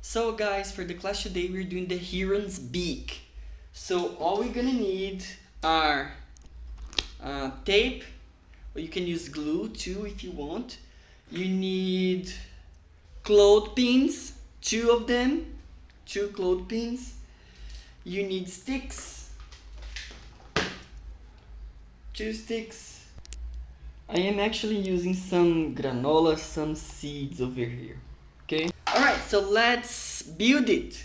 So guys, for the class today we're doing the heron's beak. So all we're gonna need are tape, or you can use glue too if you want. You need clothespins, two of them, two clothespins. You need sticks, two sticks. I am actually using some granola, some seeds over here. Okay. Alright, so let's build it.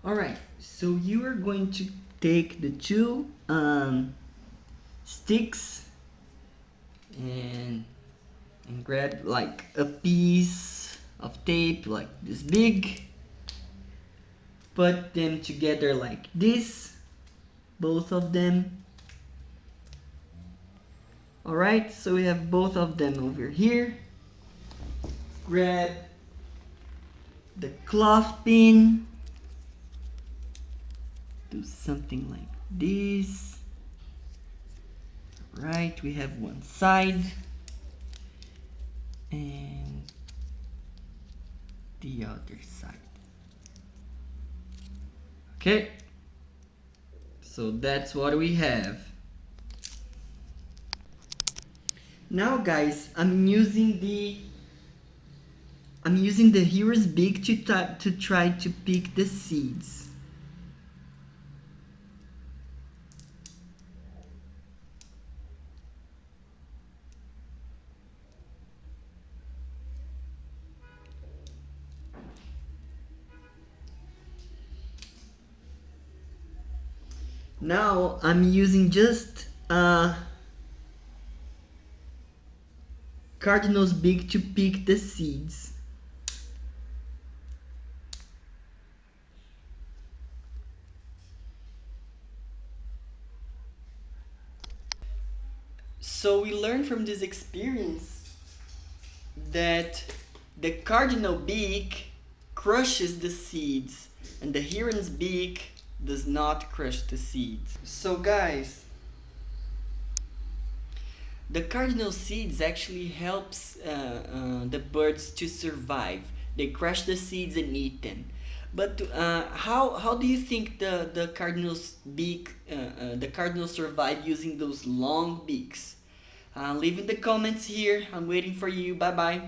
Alright, so you are going to take the two sticks and grab like a piece of tape like this big. Put them together like this, both of them. Alright, so we have both of them over here. Grab the cloth pin, do something like this. Right, we have one side and the other side. Okay, so that's what we have. Now guys, I'm using the hero's beak to try to pick the seeds. Now I'm using just cardinal's beak to pick the seeds. So we learned from this experience that the cardinal beak crushes the seeds and the heron's beak does not crush the seeds. So guys, the cardinal seeds actually helps the birds to survive. They crush the seeds and eat them. But how do you think the cardinal's beak the cardinals survive using those long beaks? Leave in the comments here. I'm waiting for you. Bye bye.